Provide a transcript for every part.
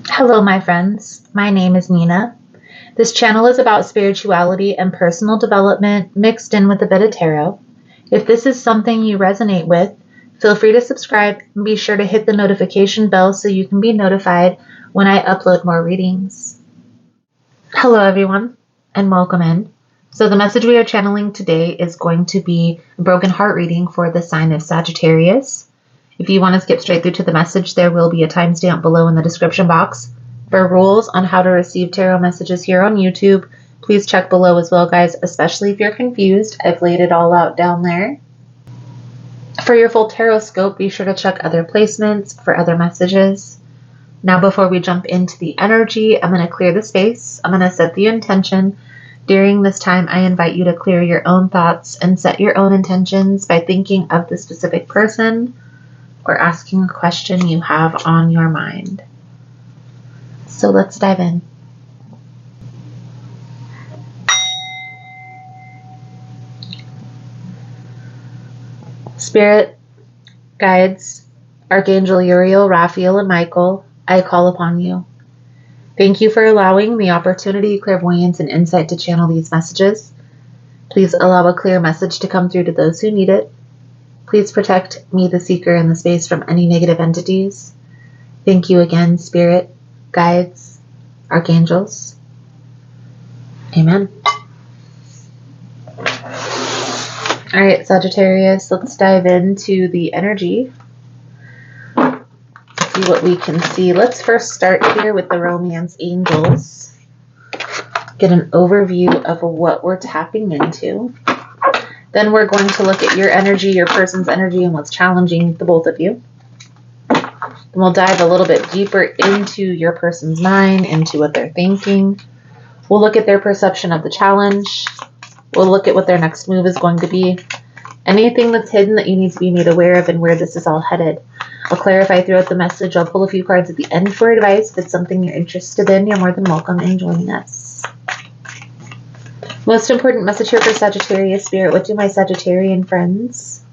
Hello, my friends. My name is Nina. This channel is about spirituality and personal development mixed in with a bit of tarot. If this is something you resonate with, feel free to subscribe and be sure to hit the notification bell so you can be notified when I upload more readings. Hello, everyone, and welcome in. So the message we are channeling today is going to be a broken heart reading for the sign of Sagittarius. If you want to skip straight through to the message, there will be a timestamp below in the description box. For rules on how to receive tarot messages here on YouTube, please check below as well, guys, especially if you're confused. I've laid it all out down there. For your full tarot scope, be sure to check other placements for other messages. Now, before we jump into the energy, I'm going to clear the space. I'm going to set the intention. During this time, I invite you to clear your own thoughts and set your own intentions by thinking of the specific person or asking a question you have on your mind. So let's dive in. Spirit, guides, Archangel Uriel, Raphael, and Michael, I call upon you. Thank you for allowing the opportunity, clairvoyance, and insight to channel these messages. Please allow a clear message to come through to those who need it. Please protect me, the seeker, in the space from any negative entities. Thank you again, Spirit, guides, archangels. Amen. All right, Sagittarius, let's dive into the energy. See what we can see. Let's first start here with the romance angels. Get an overview of what we're tapping into. Then we're going to look at your energy, your person's energy, and what's challenging the both of you. Then we'll dive a little bit deeper into your person's mind, into what they're thinking. We'll look at their perception of the challenge. We'll look at what their next move is going to be. Anything that's hidden that you need to be made aware of and where this is all headed. I'll clarify throughout the message. I'll pull a few cards at the end for advice. If it's something you're interested in, you're more than welcome in joining us. Most important message here for Sagittarius Spirit. What do my Sagittarian friends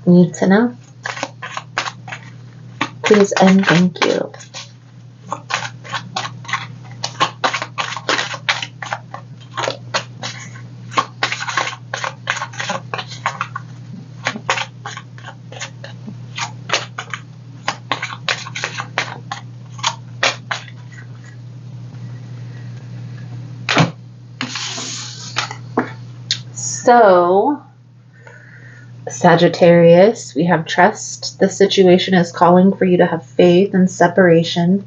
need to know? Please and thank you. So, Sagittarius, we have trust. The situation is calling for you to have faith and separation.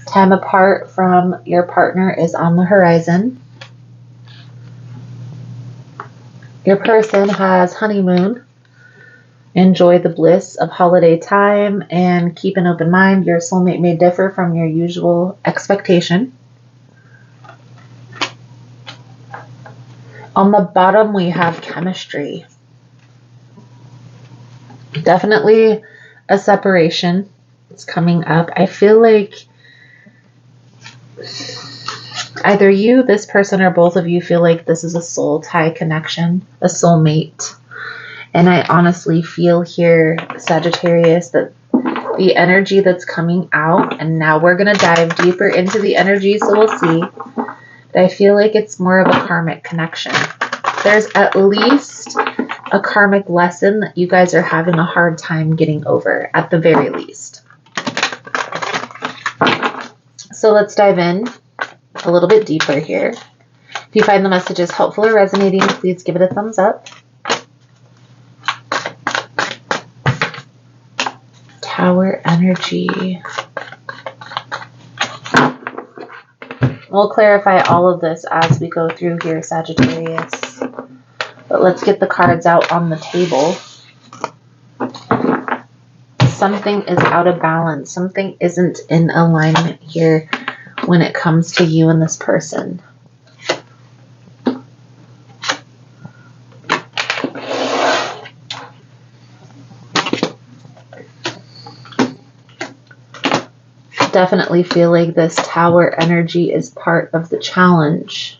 Time apart from your partner is on the horizon. Your person has honeymoon. Enjoy the bliss of holiday time and keep an open mind. Your soulmate may differ from your usual expectation. On the bottom, we have chemistry. Definitely a separation. It's coming up. I feel like either you, this person, or both of you feel like this is a soul tie connection, a soulmate. And I honestly feel here, Sagittarius, that the energy that's coming out, and now we're going to dive deeper into the energy, so we'll see. But I feel like it's more of a karmic connection. There's at least a karmic lesson that you guys are having a hard time getting over, at the very least. So let's dive in a little bit deeper here. If you find the messages helpful or resonating, please give it a thumbs up. Tower energy. We'll clarify all of this as we go through here, Sagittarius. But let's get the cards out on the table. Something is out of balance. Something isn't in alignment here when it comes to you and this person. definitely feel like this Tower energy is part of the challenge.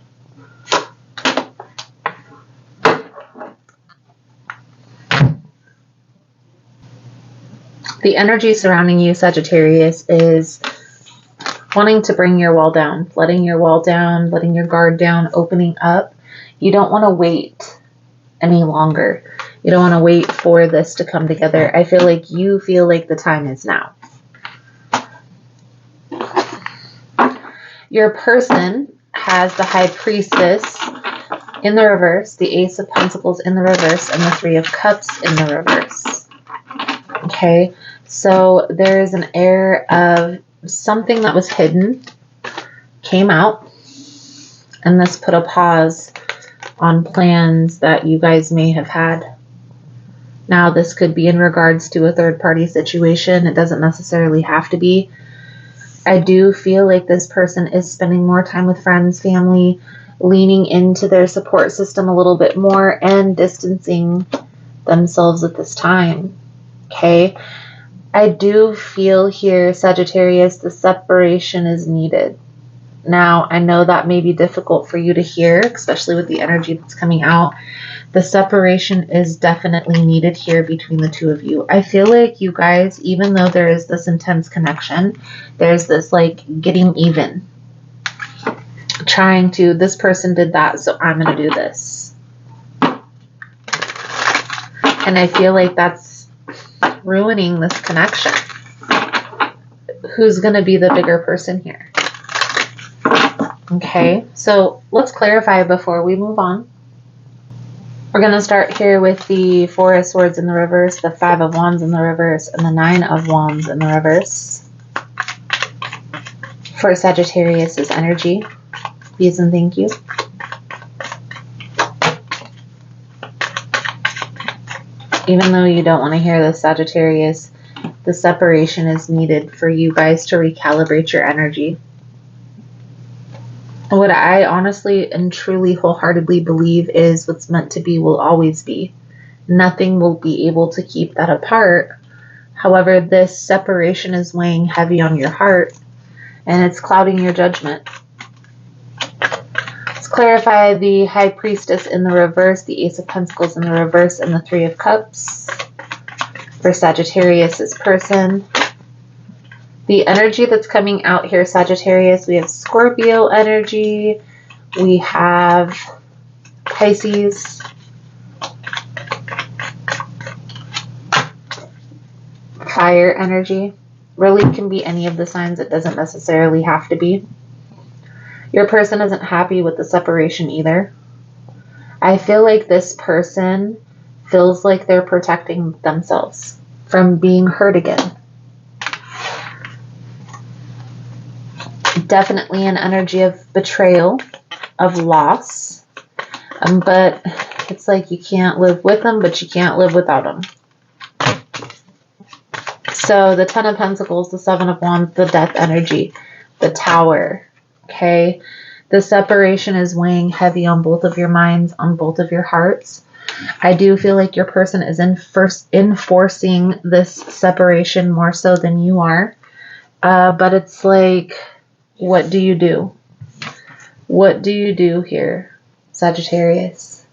The energy surrounding you, Sagittarius, is wanting to bring your wall down, letting your wall down, letting your guard down, opening up. You don't want to wait any longer. You don't want to wait for this to come together. I feel like you feel like the time is now. Your person has the High Priestess in the reverse, the Ace of Pentacles in the reverse, and the Three of Cups in the reverse. Okay, so there is an air of something that was hidden came out, and this put a pause on plans that you guys may have had. Now, this could be in regards to a third-party situation. It doesn't necessarily have to be. I do feel like this person is spending more time with friends, family, leaning into their support system a little bit more, and distancing themselves at this time. Okay? I do feel here, Sagittarius, the separation is needed. Now, I know that may be difficult for you to hear, especially with the energy that's coming out. The separation is definitely needed here between the two of you. I feel like you guys, even though there is this intense connection, there's this like getting even. Trying to, this person did that, so I'm going to do this. And I feel like that's ruining this connection. Who's going to be the bigger person here? Okay, so let's clarify before we move on. We're going to start here with the Four of Swords in the reverse, the Five of Wands in the reverse, and the Nine of Wands in the reverse. For Sagittarius's energy, please and thank you. Even though you don't want to hear this, Sagittarius, the separation is needed for you guys to recalibrate your energy. What I honestly and truly wholeheartedly believe is what's meant to be will always be. Nothing will be able to keep that apart. However, this separation is weighing heavy on your heart, and it's clouding your judgment. Let's clarify the High Priestess in the reverse, the Ace of Pentacles in the reverse, and the Three of Cups for Sagittarius's person. The energy that's coming out here, Sagittarius, we have Scorpio energy, we have Pisces, fire energy. Really can be any of the signs. It doesn't necessarily have to be. Your person isn't happy with the separation either. I feel like this person feels like they're protecting themselves from being hurt again. Definitely an energy of betrayal, of loss, but it's like you can't live with them, but you can't live without them. So the Ten of Pentacles, the Seven of Wands, the Death energy, the Tower, okay? The separation is weighing heavy on both of your minds, on both of your hearts. I do feel like your person is enforcing this separation more so than you are, but it's like, what do you do? What do you do here, Sagittarius?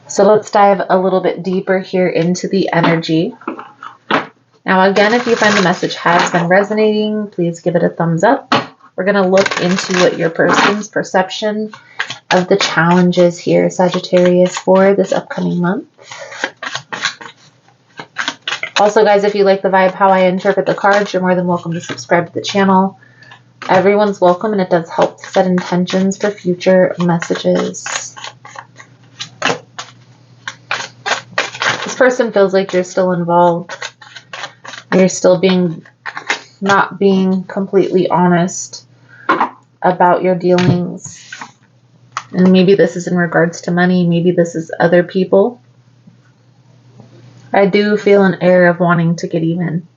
So let's dive a little bit deeper here into the energy. Now, again, if you find the message has been resonating, please give it a thumbs up. We're going to look into what your person's perception of the challenges here, Sagittarius, for this upcoming month. Also, guys, if you like the vibe, how I interpret the cards, you're more than welcome to subscribe to the channel. Everyone's welcome, and it does help to set intentions for future messages. This person feels like you're still involved. You're still not being completely honest about your dealings. And maybe this is in regards to money. Maybe this is other people. I do feel an air of wanting to get even.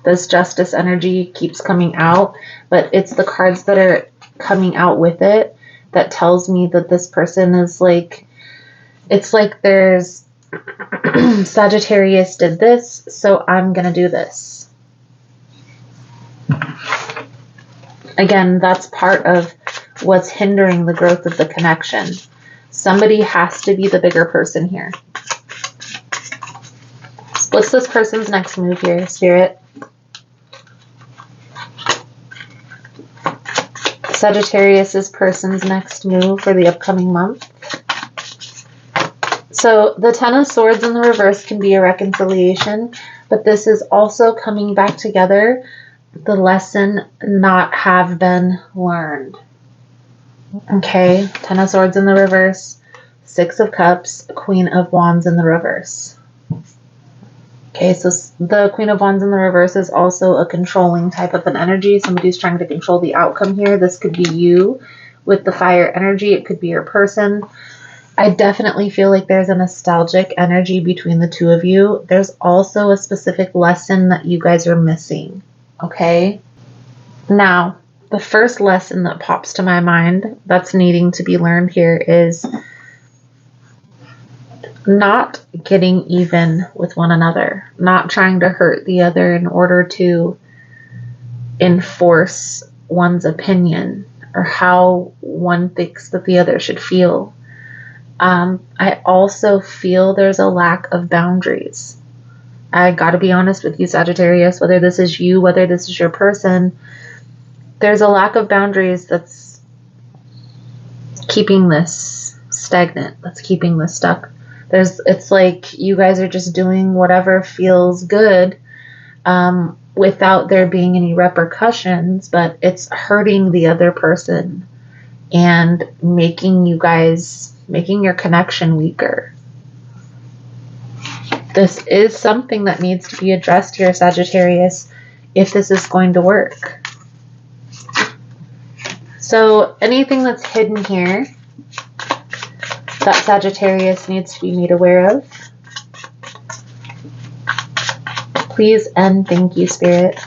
This Justice energy keeps coming out, but it's the cards that are coming out with it that tells me that this person is like, it's like there's Sagittarius did this, so I'm going to do this. Again, that's part of what's hindering the growth of the connection. Somebody has to be the bigger person here. What's this person's next move here, Spirit? Sagittarius's person's next move for the upcoming month. So the Ten of Swords in the reverse can be a reconciliation, but this is also coming back together. The lesson not have been learned. Okay, Ten of Swords in the reverse, Six of Cups, Queen of Wands in the reverse. Okay, so the Queen of Wands in the reverse is also a controlling type of an energy. Somebody's trying to control the outcome here. This could be you with the fire energy. It could be your person. I definitely feel like there's a nostalgic energy between the two of you. There's also a specific lesson that you guys are missing. Okay? Now, the first lesson that pops to my mind that's needing to be learned here is not getting even with one another, not trying to hurt the other in order to enforce one's opinion or how one thinks that the other should feel. I also feel there's a lack of boundaries. I gotta be honest with you, Sagittarius, whether this is you, whether this is your person, there's a lack of boundaries that's keeping this stagnant, that's keeping this stuck. It's like you guys are just doing whatever feels good without there being any repercussions, but it's hurting the other person and making your connection weaker. This is something that needs to be addressed here, Sagittarius, if this is going to work. So anything that's hidden here that Sagittarius needs to be made aware of, please and thank you, Spirit.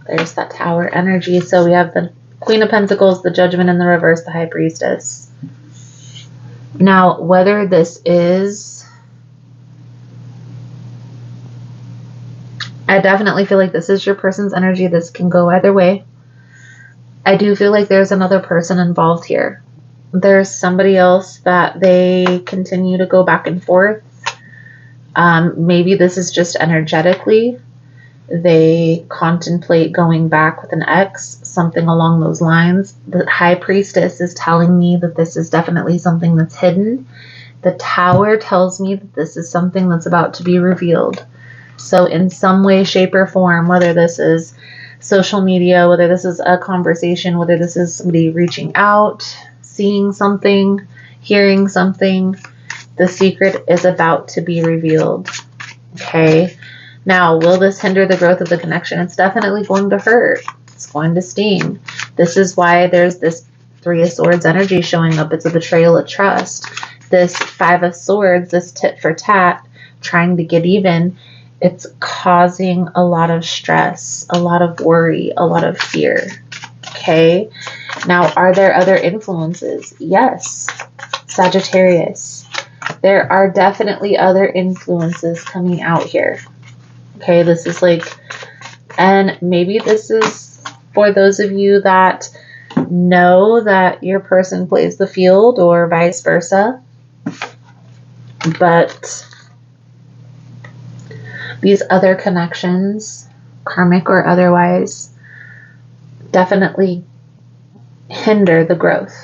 There's that Tower energy. So we have the Queen of Pentacles, the Judgment in the reverse, the High Priestess. Now, whether this is... I definitely feel like this is your person's energy. This can go either way. I do feel like there's another person involved here. There's somebody else that they continue to go back and forth. Maybe this is just energetically. They contemplate going back with an ex, something along those lines. The High Priestess is telling me that this is definitely something that's hidden. The Tower tells me that this is something that's about to be revealed. So in some way, shape, or form, whether this is social media, whether this is a conversation, whether this is somebody reaching out, seeing something, hearing something, the secret is about to be revealed. Okay? Now, will this hinder the growth of the connection? It's definitely going to hurt. It's going to sting. This is why there's this Three of Swords energy showing up. It's a betrayal of trust. This Five of Swords, this tit for tat, trying to get even, it's causing a lot of stress, a lot of worry, a lot of fear. Okay? Now, are there other influences? Yes. Sagittarius. There are definitely other influences coming out here. Okay, this is like, and maybe this is for those of you that know that your person plays the field or vice versa. But these other connections, karmic or otherwise, definitely hinder the growth.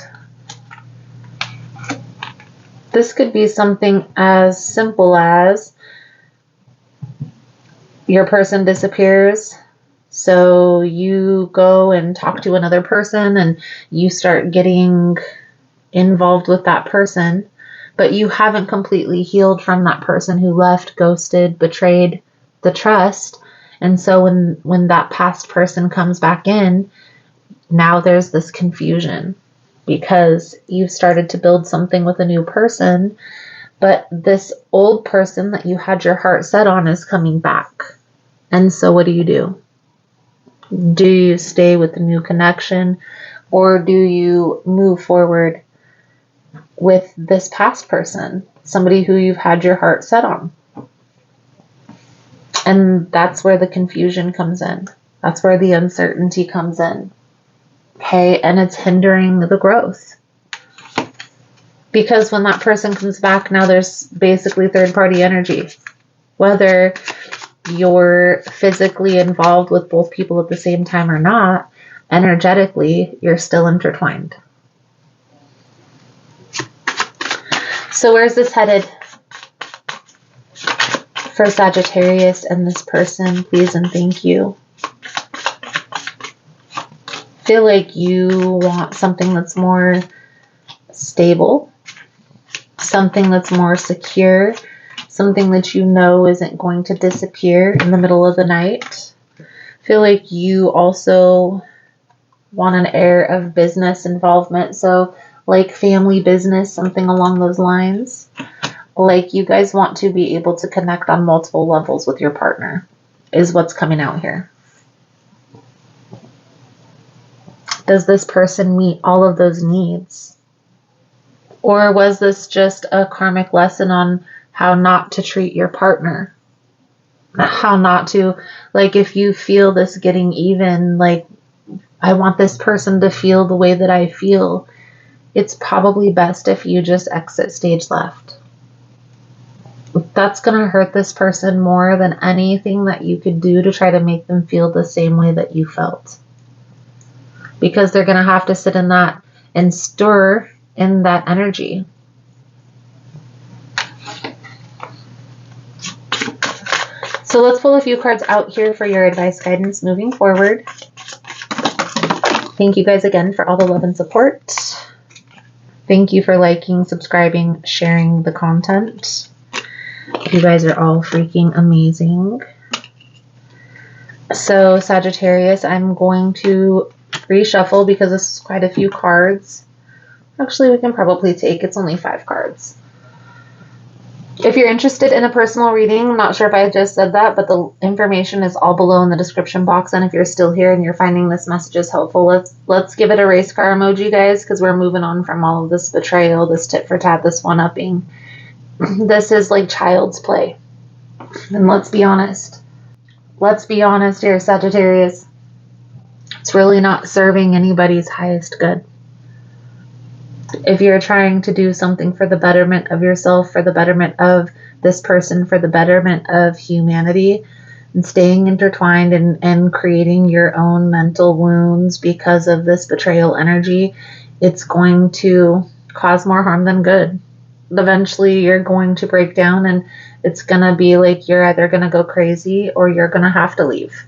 This could be something as simple as your person disappears, so you go and talk to another person and you start getting involved with that person, but you haven't completely healed from that person who left, ghosted, betrayed the trust. And so when that past person comes back in, now there's this confusion because you've started to build something with a new person, but this old person that you had your heart set on is coming back. And so what do? Do you stay with the new connection, or do you move forward with this past person, somebody who you've had your heart set on? And that's where the confusion comes in. That's where the uncertainty comes in. Okay, and it's hindering the growth. Because when that person comes back, now there's basically third-party energy. Whether you're physically involved with both people at the same time or not, energetically, you're still intertwined. So where's this headed for Sagittarius and this person? Please and thank you. Feel like you want something that's more stable, something that's more secure, something that you know isn't going to disappear in the middle of the night. Feel like you also want an air of business involvement. So like family business, something along those lines. Like you guys want to be able to connect on multiple levels with your partner is what's coming out here. Does this person meet all of those needs? Or was this just a karmic lesson on how not to treat your partner? How not to, like if you feel this getting even, like I want this person to feel the way that I feel, it's probably best if you just exit stage left. That's going to hurt this person more than anything that you could do to try to make them feel the same way that you felt. Because they're going to have to sit in that and stir in that energy. So let's pull a few cards out here for your advice guidance moving forward. Thank you guys again for all the love and support. Thank you for liking, subscribing, sharing the content. You guys are all freaking amazing. So Sagittarius, I'm going to reshuffle because this is quite a few cards. Actually, we can probably take, it's only 5 cards. If you're interested in a personal reading, I'm not sure if I just said that, but the information is all below in the description box. And if you're still here and you're finding this message is helpful, let's give it a race car emoji, guys, because we're moving on from all of this betrayal, this tit for tat, this one-upping. This is like child's play. And let's be honest. Let's be honest here, Sagittarius. It's really not serving anybody's highest good. If you're trying to do something for the betterment of yourself, for the betterment of this person, for the betterment of humanity, and staying intertwined and creating your own mental wounds because of this betrayal energy, it's going to cause more harm than good. Eventually, you're going to break down and it's going to be like you're either going to go crazy or you're going to have to leave.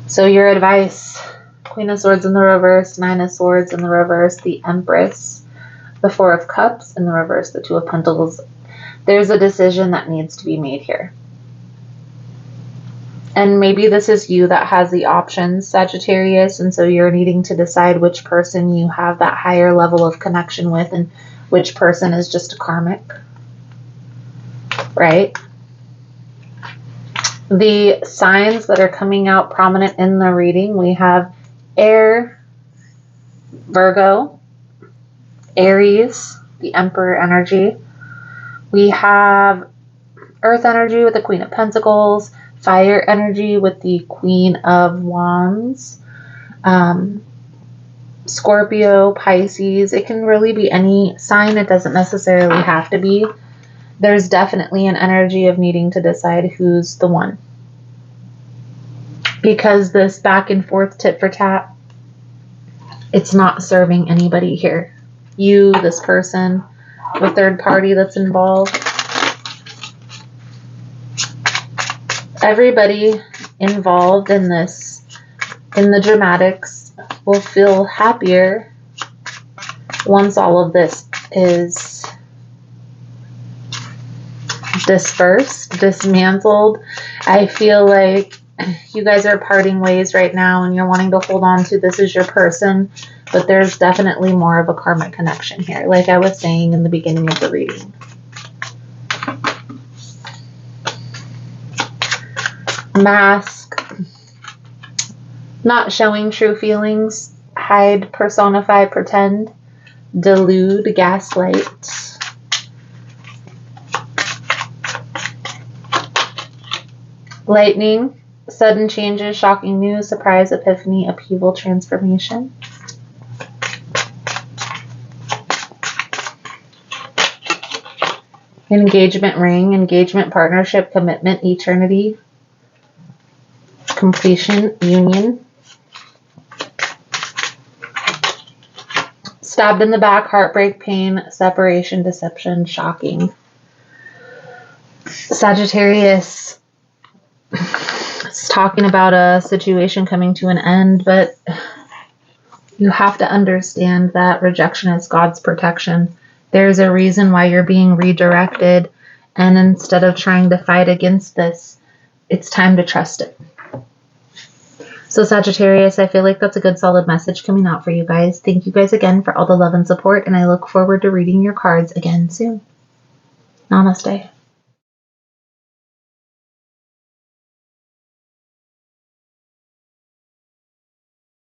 So your advice: Queen of Swords in the reverse, 9 of Swords in the reverse, the Empress, the 4 of Cups in the reverse, the 2 of Pentacles. There's a decision that needs to be made here. And maybe this is you that has the options, Sagittarius, and so you're needing to decide which person you have that higher level of connection with and which person is just a karmic, right? The signs that are coming out prominent in the reading, we have Air, Virgo, Aries, the Emperor energy. We have Earth energy with the Queen of Pentacles, Fire energy with the Queen of Wands, Scorpio, Pisces. It can really be any sign. It doesn't necessarily have to be. There's definitely an energy of needing to decide who's the one. Because this back and forth tit for tat, it's not serving anybody here. You, this person, the third party that's involved. Everybody involved in this, in the dramatics, will feel happier once all of this is dispersed, dismantled. I feel like you guys are parting ways right now and you're wanting to hold on to this is your person, but there's definitely more of a karmic connection here, like I was saying in the beginning of the reading. Mask, not showing true feelings, hide, personify, pretend, delude, gaslight. Lightning, sudden changes, shocking news, surprise, epiphany, upheaval, transformation. Engagement ring, engagement, partnership, commitment, eternity, completion, union. Stabbed in the back, heartbreak, pain, separation, deception, shocking. Sagittarius, it's talking about a situation coming to an end, but you have to understand that rejection is God's protection. There's a reason why you're being redirected, and instead of trying to fight against this, it's time to trust it. So Sagittarius, I feel like that's a good solid message coming out for you guys. Thank you guys again for all the love and support, and I look forward to reading your cards again soon. Namaste.